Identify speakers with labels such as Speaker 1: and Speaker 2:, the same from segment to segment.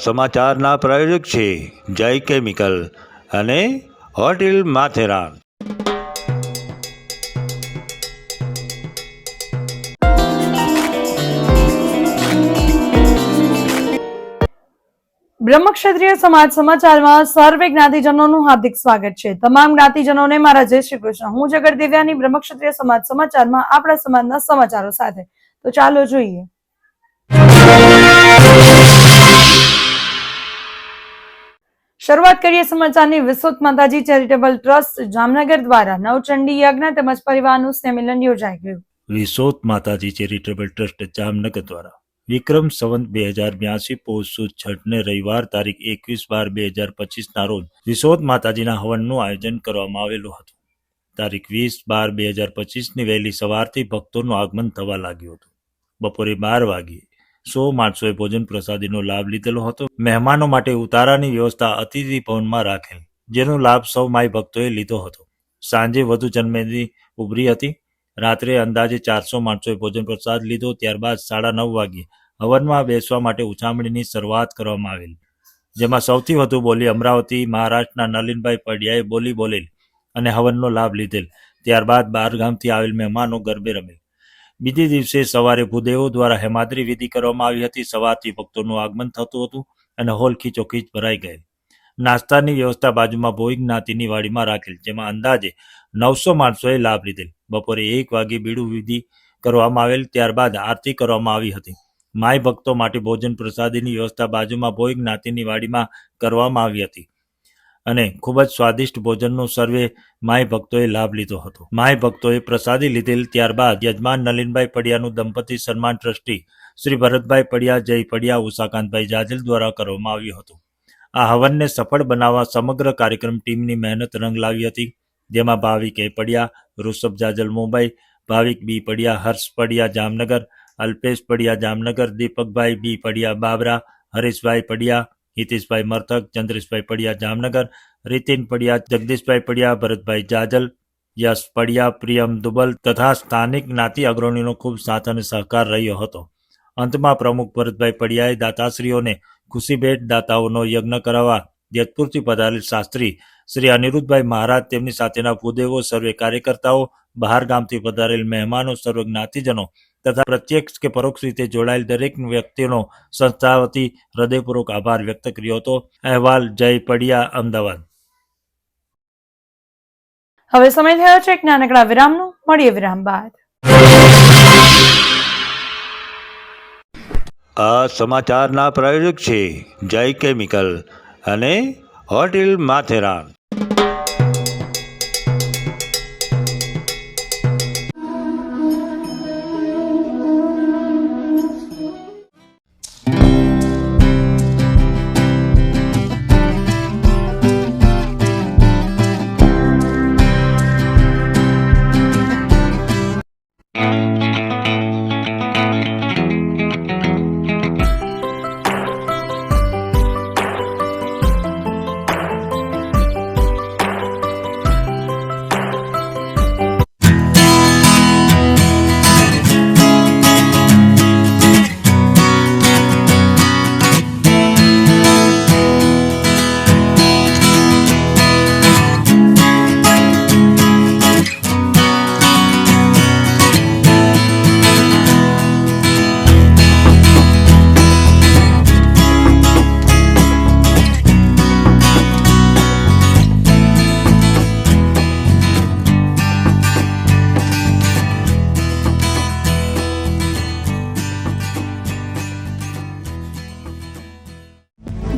Speaker 1: સમાચારના પ્રાયોજક છે જય કેમિકલ અને હોટેલ માથેરાન.
Speaker 2: બ્રહ્મક્ષત્રિય સમાજ સમાચારમાં સર્વે જ્ઞાતિજનોનું હાર્દિક સ્વાગત છે. તમામ જ્ઞાતિજનોને મારા જય શ્રી કૃષ્ણ. હું જગત દિવ્યાની બ્રહ્મક્ષત્રિય સમાજ સમાચારમાં આપણા સમાજના સમાચારો સાથે. તો ચાલો જોઈએ. શરૂઆત કરીએ સમાચારની. વિસુત માતાજી ચેરિટેબલ ટ્રસ્ટ જામનગર દ્વારા નવચંડી યજ્ઞ તેમજ પરિવારનું સ્નેહમિલન યોજાઈ ગયું.
Speaker 3: વિસોત માતાજી ચેરિટેબલ ટ્રસ્ટ જામનગર દ્વારા વિક્રમ સંવત 2082 પોષ સુદ 6 ને રવિવાર તારીખ 21/12/2025 રોજ વિસોત માતાજીના હવનનું આયોજન કરવામાં આવેલું હતું. તારીખ 20/12/2025 ની વહેલી સવારથી ભક્તોનું આગમન થવા લાગ્યું હતું. બપોરે 12 વાગ્યે 100 માણસોએ ભોજન પ્રસાદીનો લાભ લીધેલો હતો. મહેમાનો માટે ઉતારાની વ્યવસ્થા અતિથિ ભવનમાં રાખેલ, જેનો લાભ સૌ માઈ ભક્તોએ લીધો હતો. સાંજે વધુ જનમેદની ઉભરી હતી. રાત્રે અંદાજે 400 માણસોએ ભોજન પ્રસાદ લીધો. ત્યારબાદ 9:30 વાગ્યે હવનમાં બેસવા માટે ઉછામણીની શરૂઆત કરવામાં આવેલ, જેમાં સૌથી વધુ બોલી અમરાવતી મહારાષ્ટ્રના નલિનભાઈ પડિયાએ બોલી બોલેલ અને હવનનો લાભ લીધેલ. ત્યારબાદ 12 ગામથી આવેલ મહેમાનો ગરબે રમેલ. બીજે દિવસે સવારે ભૂદેવો દ્વારા હેમાદ્રી વિધિ કરવામાં આવી હતી. સવારથી ભક્તોનું આગમન થતું હતું અને હોલ ખીચોખીચ ભરાઈ ગયેલ. નાસ્તાની વ્યવસ્થા બાજુમાં ભોઈ જ્ઞાતિની વાડીમાં રાખેલ, જેમાં અંદાજે 900 માણસોએ લાભ લીધેલ. બપોરે 1 વાગે બીડું વિધિ કરવામાં આવેલ. ત્યારબાદ આરતી કરવામાં આવી હતી. માય ભક્તો માટે ભોજન પ્રસાદીની વ્યવસ્થા બાજુમાં ભોઈ જ્ઞાતિની વાડીમાં કરવામાં આવી હતી અને ખૂબ જ સ્વાદિષ્ટ ભોજનનો સર્વે માય ભક્તોએ લાભ લીધો હતો. માય ભક્તોએ પ્રસાદી લીધેલ. ત્યારબાદ યજમાન નલિનભાઈ પડિયાનું દંપતી સન્માન ટ્રસ્ટી શ્રી ભરતભાઈ પડિયા, જય પડિયા, ઉષાકાંતભાઈ જાજલ દ્વારા કરવામાં આવ્યું હતું. આ હવનને સફળ બનાવવા સમગ્ર કાર્યક્રમ ટીમની મહેનત રંગ લાવી હતી, જેમાં ભાવિક એ પડિયા, ઋષભ જાજલ મુંબઈ, ભાવિક બી પડિયા, હર્ષ પડિયા જામનગર, અલ્પેશ પડિયા જામનગર, દીપકભાઈ બી પડિયા બાબરા, હરીશભાઈ પડિયા, હિતેશભાઈ મરથક, ચંદ્રેશભાઈ પડિયા જામનગર, રીતિન પડિયા, જગદીશભાઈ પડિયા, ભરતભાઈ જાજલ, યશ પડિયા, પ્રિયમ દુબલ તથા સ્થાનિક જ્ઞાતિ અગ્રણીનો ખૂબ સાથ અને સહકાર રહ્યો હતો. અંતમાં પ્રમુખ ભરતભાઈ પડિયાએ દાતાશ્રીઓને ખુશી ભેટ દાતાઓનો યજ્ઞ કરાવવા જેતપુરથી પધારેલ શાસ્ત્રી શ્રી અનિરુદ્ધભાઈ મહારાજ, તેમની સાથેના ભૂદેવો, સર્વે કાર્યકર્તાઓ, બહાર ગામથી પધારેલ મહેમાનો, સર્વ જ્ઞાતિજનો તથા પ્રત્યક્ષ કે પરોક્ષ રીતે જોડાયેલ દરેક વ્યક્તિનો સંસ્થા વતી હૃદયપૂર્વક આભાર વ્યક્ત કર્યો હતો. અહેવાલ જય પડિયા, અમદાવાદ.
Speaker 2: હવે સમય થયો છે એક નાનકડા વિરામનો. મળીએ વિરામ બાદ.
Speaker 1: આ સમાચારના પ્રાયોજક છે જય કેમિકલ અને હોટેલ માથેરાન.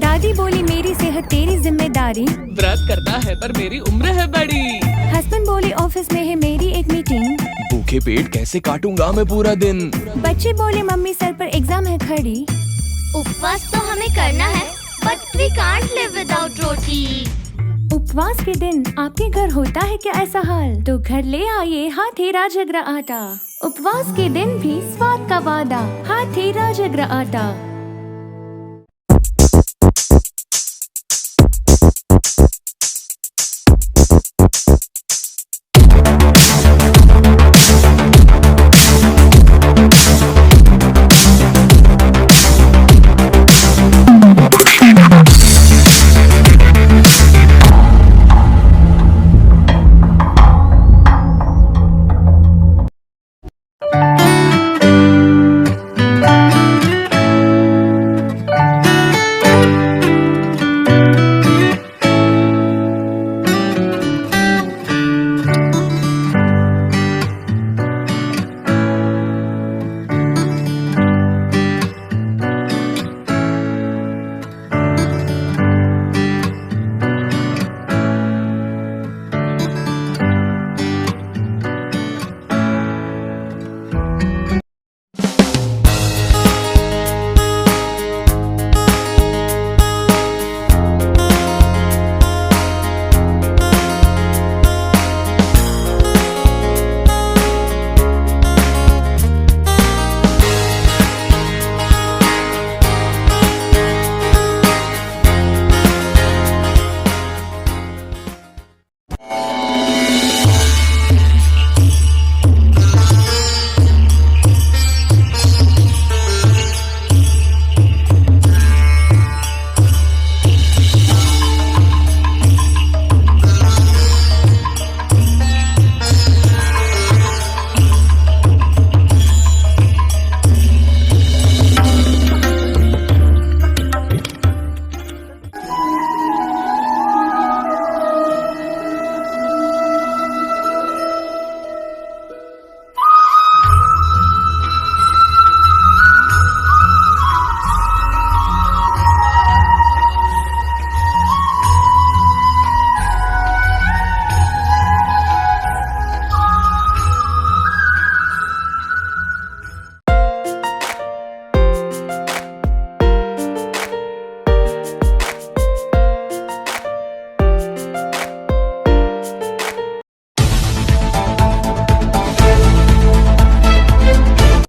Speaker 4: दादी बोली मेरी सेहत तेरी जिम्मेदारी,
Speaker 5: व्रत करना है पर मेरी उम्र है बड़ी।
Speaker 4: हस्बैंड बोले ऑफिस में है मेरी एक मीटिंग,
Speaker 5: भूखे पेट कैसे काटूंगा मैं पूरा दिन।
Speaker 4: बच्चे बोले मम्मी सर पर एग्जाम है खड़ी।
Speaker 6: उपवास तो हमें करना है but we can't live without roti.
Speaker 4: उपवास के दिन आपके घर होता है क्या ऐसा हाल? तो घर ले आइए हाथेरा जगरा आटा। उपवास के दिन भी स्वाद का वादा, हाथेरा जगरा आटा।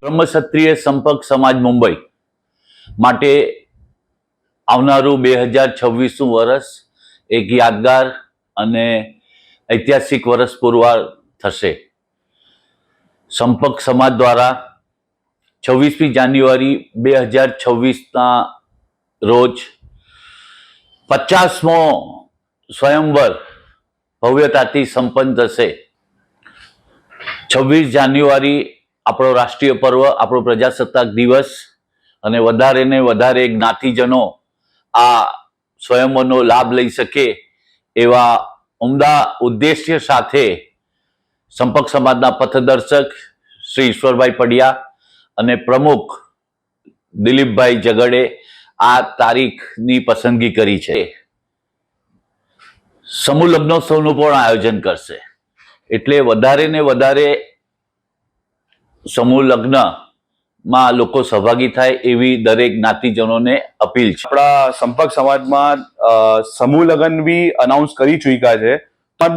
Speaker 7: બ્રહ્મક્ષત્રિય સંપર્ક સમાજ મુંબઈ માટે આવનારું 2026નું વર્ષ એક યાદગાર અને ઐતિહાસિક વર્ષ પુરવાર થશે. સંપર્ક સમાજ દ્વારા 26મી જાન્યુઆરી 2026ના રોજ 50મો સ્વયંવર ભવ્યતાથી સંપન્ન થશે. 26 જાન્યુઆરી આપણો રાષ્ટ્રીય પર્વ, આપણો પ્રજાસત્તાક દિવસ, અને વધારે ને વધારે જ્ઞાતિજનો આ સ્વયંવરનો લાભ લઈ શકે એવા ઉમદા ઉદ્દેશ્ય સાથે સંપર્ક સમાજના પથદર્શક શ્રી ઈશ્વરભાઈ પડિયા અને પ્રમુખ દિલીપભાઈ જગડે આ તારીખની પસંદગી કરી છે. સમૂહ લગ્નોત્સવનું પણ આયોજન કરશે. એટલે વધારે ને વધારે સમૂહ લગ્નમાં લોકો સહભાગી થાય એવી દરેક જ્ઞાતિજનોને અપીલ છે.
Speaker 8: આપણા સંપર્ક સમાજમાં સમૂહ લગ્ન બી અનાઉન્સ કરી ચૂક્યા છે.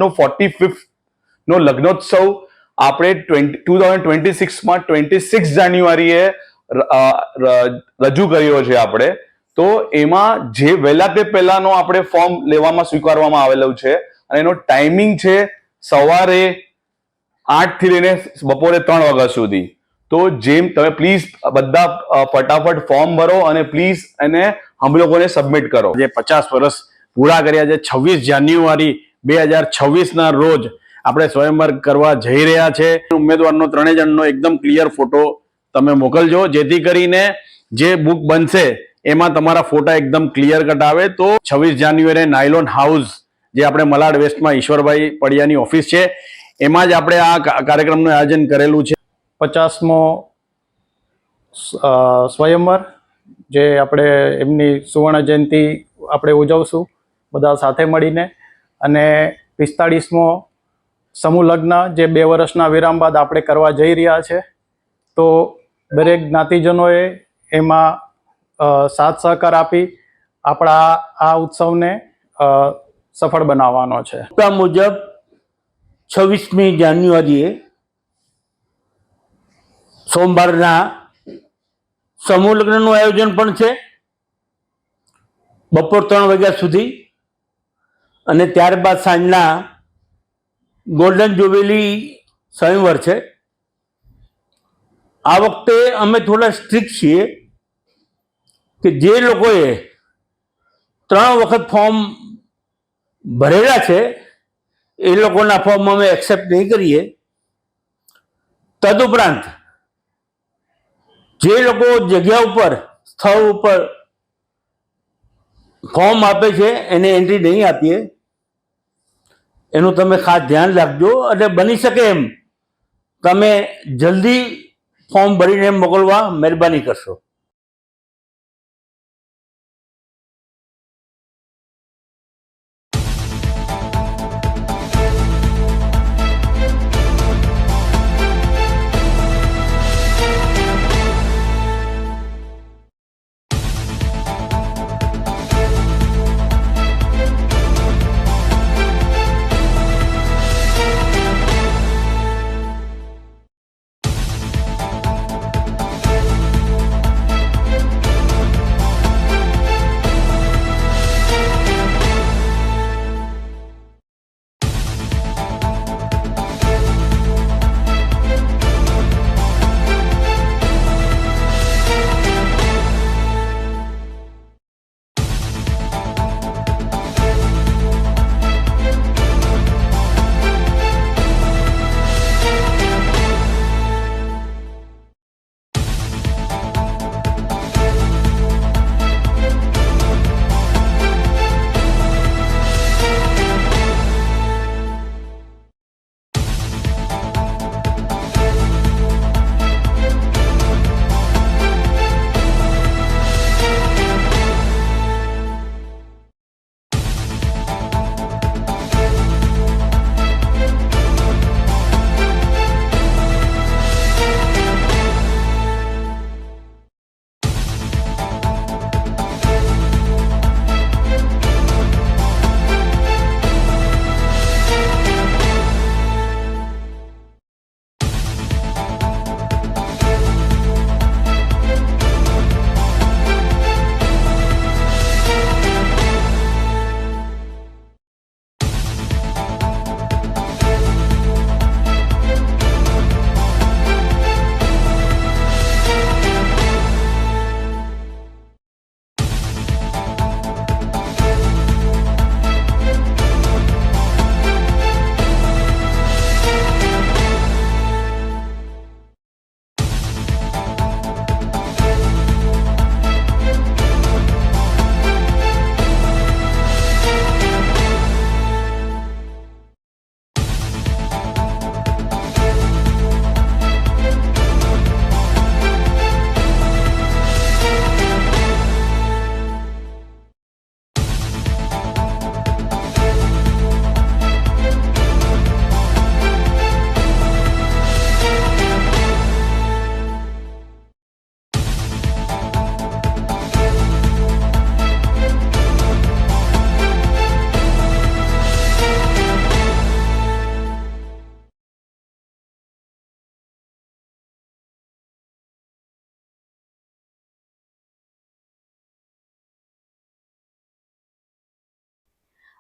Speaker 8: નો 45th નો લગ્નોત્સવ આપણે 2026માં 26 જાન્યુઆરીએ રજૂ કર્યો છે આપણે. તો એમાં જે વહેલા તે પહેલાનો આપણે ફોર્મ લેવામાં સ્વીકારવામાં આવેલું છે અને એનો ટાઈમિંગ છે સવારે 8 થી લઈને બપોરે 3 વાગ્યા સુધી. તો જેમ તમે પ્લીઝ બધા ફટાફટ ફોર્મ ભરો અને પ્લીઝ એને हम લોકોને સબમિટ કરો.
Speaker 9: જે 50 વર્ષ પૂરા કર્યા છે, 26 જાન્યુઆરી 2026ના રોજ આપણે સ્વયંવર કરવા જઈ રહ્યા છે. ઉમેદવારનો 3 જણનો એકદમ ક્લિયર ફોટો તમે મોકલજો, જેથી કરીને જે બુક બનશે એમાં તમારા ફોટા એકદમ ક્લિયર કટ આવે. તો 26 જાન્યુઆરી નાયલોન હાઉસ, જે આપણે મલાડ વેસ્ટમાં ઈશ્વરભાઈ પડિયાની ઓફિસ છે, એમાં જ આપણે આ કાર્યક્રમનું આયોજન કરેલું છે.
Speaker 10: 50મો સ્વયંવર, જે આપણે એમની સુવર્ણ જયંતિ આપણે ઉજવશું બધા સાથે મળીને. અને 45મો સમૂહ લગ્ન, જે 2 વર્ષના વિરામ બાદ આપણે કરવા જઈ રહ્યા છે. તો દરેક જ્ઞાતિજનોએ એમાં સાથ સહકાર આપી આપણા આ ઉત્સવને સફળ બનાવવાનો છે.
Speaker 11: મુજબ 26મી જાન્યુઆરીએ સોમવારના સમૂહ લગ્નનું આયોજન પણ છે બપોર 3 વાગ્યા સુધી, અને ત્યારબાદ સાંજના ગોલ્ડન જ્યુબિલી સ્વયંવર છે. આ વખતે અમે થોડા સ્ટ્રિક્ટ છીએ કે જે લોકોએ 3 વખત ફોર્મ ભરેલા છે એ લોકોના ફોર્મ અમે એક્સેપ્ટ નહીં કરીએ. તદુપરાંત જે લોકો જગ્યા ઉપર, સ્થળ ઉપર ફોર્મ આપે છે એને એન્ટ્રી નહીં આપીએ. એનું તમે ખાસ ધ્યાન રાખજો, અને બની શકે એમ તમે જલ્દી ફોર્મ ભરીને મોકલવા મહેરબાની કરશો.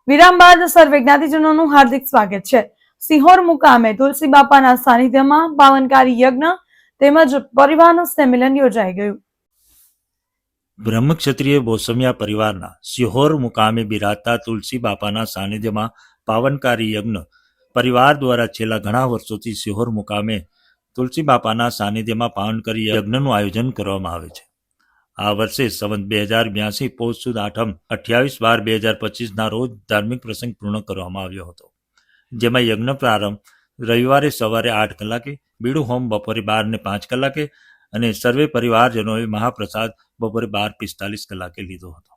Speaker 2: વિરામ બાદ સર્વે જ્ઞાતિજનોનું હાર્દિક સ્વાગત છે. સિહોર મુકામે તુલસી બાપાના સાનિધ્યમાં પાવનકારી યજ્ઞ તેમજ પરિવારનું સંમેલન યોજાઈ ગયું.
Speaker 3: બ્રહ્મક્ષત્રિય બોસમિયા પરિવારના સિહોર મુકામે બિરાજતા તુલસી બાપાના સાનિધ્યમાં પાવનકારી યજ્ઞ પરિવાર દ્વારા છેલ્લા ઘણા વર્ષોથી સિહોર મુકામે તુલસી બાપાના સાનિધ્યમાં પાવનકારી યજ્ઞનું આયોજન કરવામાં આવે છે. આ વર્ષે સંવત 2082 પોષ સુદ આઠમ 28/12/2025 રોજ ધાર્મિક પ્રસંગ પૂર્ણ કરવામાં આવ્યો હતો, જેમાં યજ્ઞ પ્રારંભ રવિવારે સવારે 8 કલાકે, બીડું હોમ બપોરે 12:05 કલાકે અને સર્વે પરિવારજનોએ મહાપ્રસાદ બપોરે 12:45 કલાકે લીધો હતો.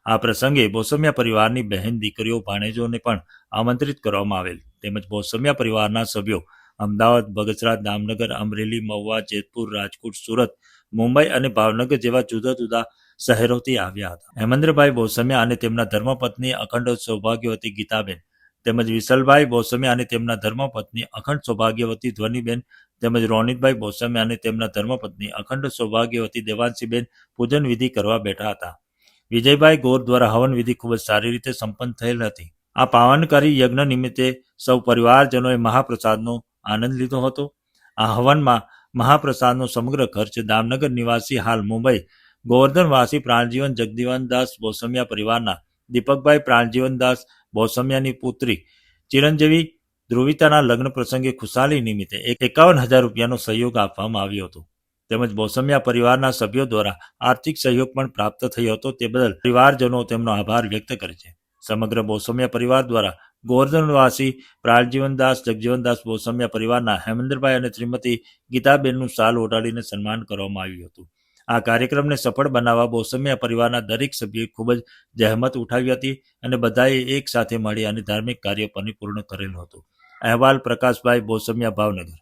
Speaker 3: આ પ્રસંગે બોસમિયા પરિવારની બહેન દીકરીઓ ભાણેજોને પણ આમંત્રિત કરવામાં આવેલ તેમજ બોસમિયા પરિવારના સભ્યો અમદાવાદ, બગસરા, દામનગર, અમરેલી, મહુવા, જેતપુર, રાજકોટ, સુરત, મુંબઈ અને ભાવનગર જેવા જુદા જુદા શહેરોથી આવ્યા હતા. હેમેન્દ્રભાઈ બોસમિયા અને તેમના ધર્મપત્ની અખંડ સૌભાગ્યવતી ગીતાબેન તેમજ વિશલભાઈ બોસમિયા અને તેમના ધર્મપત્ની અખંડ સૌભાગ્યવતી ધ્વનિબેન તેમજ રોનિતભાઈ બોસમિયા અને તેમના ધર્મપત્ની અખંડ સૌભાગ્યવતી દેવાંશીબેન પૂજન વિધિ કરવા બેઠા હતા. વિજયભાઈ ગોર દ્વારા હવન વિધિ ખૂબ જ સારી રીતે સંપન્ન થયેલ હતી. આ પાવનકારી યજ્ઞ નિમિત્તે સૌ પરિવારજનોએ મહાપ્રસાદનો આનંદ લીધો હતો. આ હવનમાં મહાપ્રસાદનો સમગ્ર ખર્ચ દામનગર નિવાસી હાલ મુંબઈ ગોવર્ધનવાસી પ્રાણજીવન જગદીવનદાસ બોસમિયા પરિવારના દીપકભાઈ પ્રાણજીવનદાસ બોસમિયાની પુત્રી ચિરંજીવી ધ્રુવિતાના લગ્ન પ્રસંગે ખુશાલી નિમિત્તે 51,000 રૂપિયાનો સહયોગ આપવામાં આવ્યો હતો. તેમજ બોસમિયા પરિવારના સભ્યો દ્વારા આર્થિક સહયોગ પણ પ્રાપ્ત થયો હતો. તે બદલ પરિવારજનો તેમનો આભાર વ્યક્ત કરે છે. સમગ્ર બોસમિયા પરિવાર દ્વારા ગોવર્ધનવાસી પ્રાણજીવનદાસ જગજીવનદાસ બોસમિયા પરિવારના હેમેન્દ્રભાઈ અને શ્રીમતી ગીતાબેનનું શાલ ઓઢાડીને સન્માન કરવામાં આવ્યું હતું. આ કાર્યક્રમને સફળ બનાવવા બોસમિયા પરિવારના દરેક સભ્યોએ ખૂબ જ જહેમત ઉઠાવી હતી અને બધાએ એક સાથે મળી અને ધાર્મિક કાર્ય પરિપૂર્ણ કરેલું હતું. અહેવાલ પ્રકાશભાઈ બોસમિયા, ભાવનગર.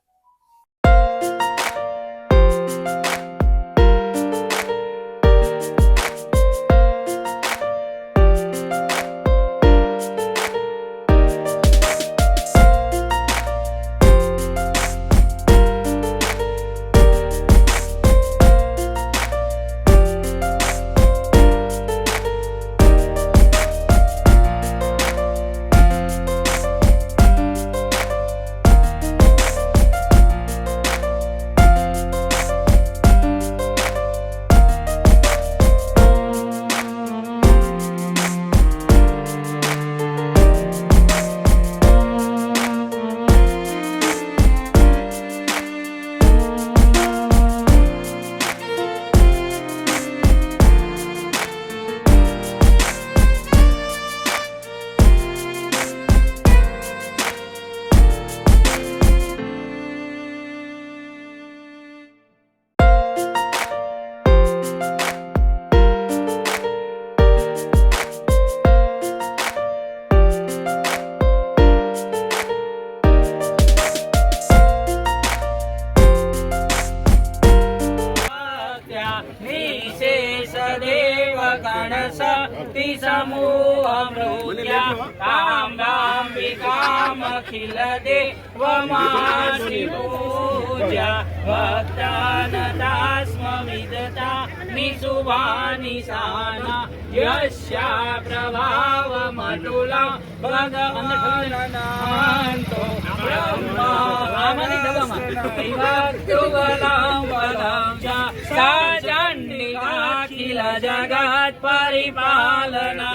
Speaker 12: जगत परिपालनाय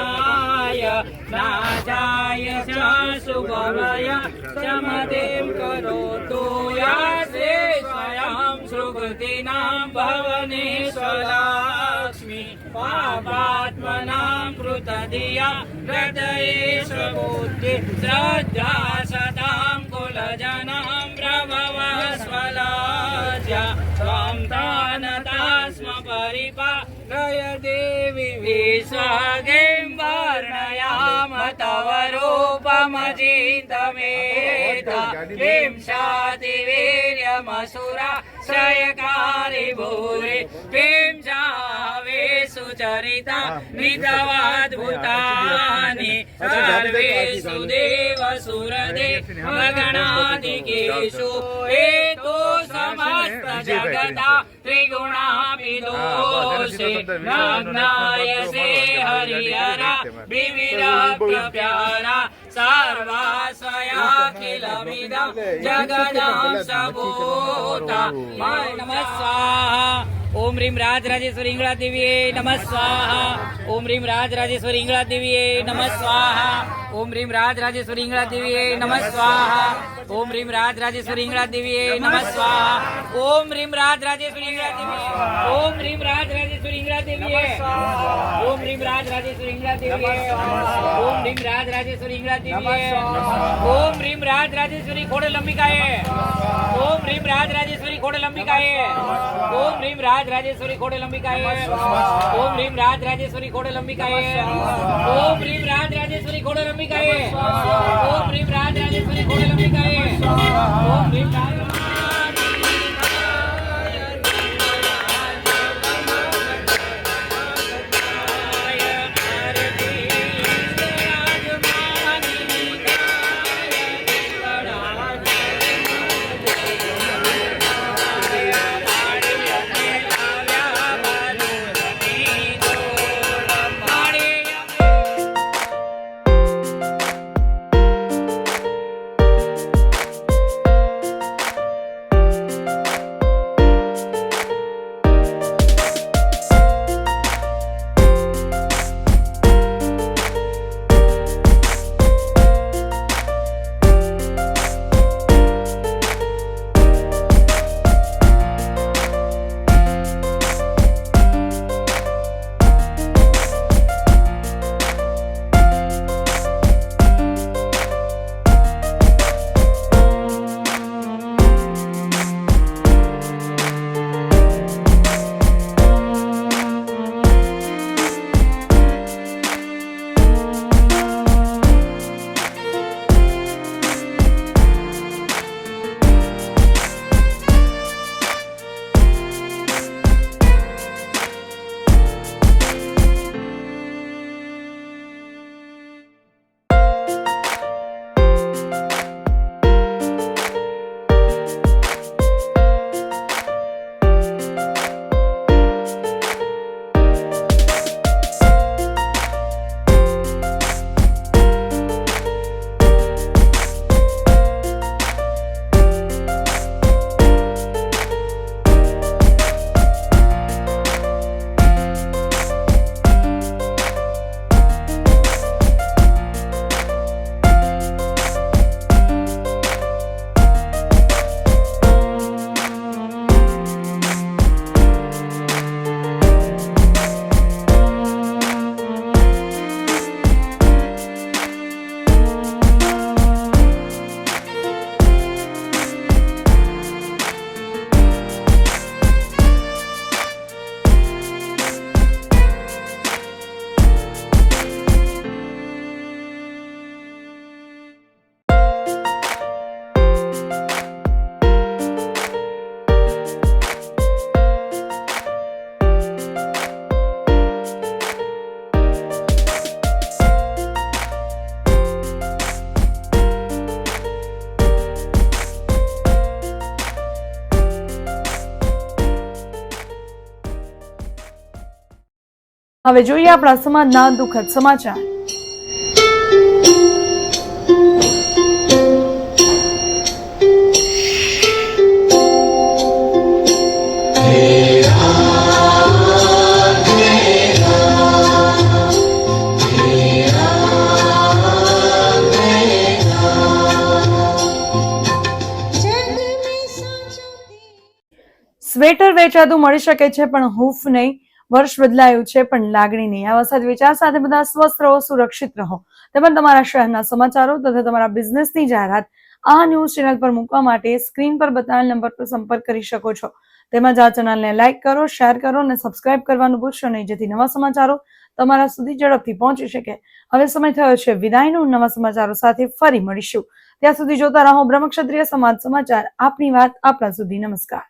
Speaker 12: नाचाय शुभमय समतिं करोतु यासे स्वयं सुकृतिनां भवनेश्वराक्ष्मी पापात्मनां कृतधिया हृदयेश बुद्धि श्रद्धा सतां कुलजनां प्रभवस्वलाज्या त्वं तानतास्म परिपालय देवी विश्वगें वर्णयाम तव रूपमजितमेता किं शातिवीर्यमसुरा शयकारि भूरि किं चावे सुचरिता नितवाद्भुतानि सर्वेषु देवसुरदेवगणादिकेषु एको समस्त जगता त्रिगुणापि दोषे नग्नायसे हरिहरा विविधप्यप्यारा सर्वाश्रयाखिलमिदं जगदं सबूता नमः स्वाहा। ओम ह्रीं राजराजेश्वरी इंगला देवीये नमः स्वाहा। ओम ह्रीं राजराजेश्वरी इंगला देवीये नमः स्वाहा। ओम ह्रीं राजराजेश्वरी इंगला देवीये नमः स्वाहा। ओम ह्रीं राजराजेश्वरी इंगला देवीये नमः स्वाहा। ओम ह्रीं राजराजेश्वरी इंगला देवीये ओम ह्रीं राजराजेश्वरी इंगला देवीये ओम ह्रीं राजराजेश्वरी इंगला देवीये ओम ह्रीं राजराजेश्वरी इंगला देवीये ओम ह्रीं राजराजेश्वरी खोडलंबिकाये ओम ह्रीं राजराजेश्वरी खोडलंबिकाये ओम ह्रीं राजराजेश्वरी खोडलंबिकाये ओम ह्रीं राजराजेश्वरी खोडलंबिकाये ओम ह्रीं राजराजेश्वरी खोडलंबिकाये ओम ह्रीं राजराजेश्वरी खोडलंबिकाये ओम ह्रीं
Speaker 2: હવે જોઈએ આપણા સમાજના દુઃખદ સમાચાર. સ્વેટર વેચાતું મળી શકે છે પણ હૂફ નહીં, વર્ષ બદલાયું છે પણ લાગણી નહીં. આવા સદવિચાર સાથે બધા સ્વસ્થ રહો, સુરક્ષિત રહો. તેમજ તમારા શહેરના સમાચારો તથા તમારા બિઝનેસની જાહેરાત આ ન્યૂઝ ચેનલ પર મૂકવા માટે સ્ક્રીન પર બતાવેલ નંબર પર સંપર્ક કરી શકો છો. તેમજ આ ચેનલને લાઇક કરો, શેર કરો અને સબસ્ક્રાઇબ કરવાનું ભૂલશો નહીં, જેથી નવા સમાચારો તમારા સુધી ઝડપથી પહોંચી શકે. હવે સમય થયો છે વિદાયનો. નવા સમાચારો સાથે ફરી મળીશું. ત્યાં સુધી જોતા રહો બ્રહ્મક્ષત્રિય સમાજ સમાચાર. આપની વાત આપણા સુધી. નમસ્કાર.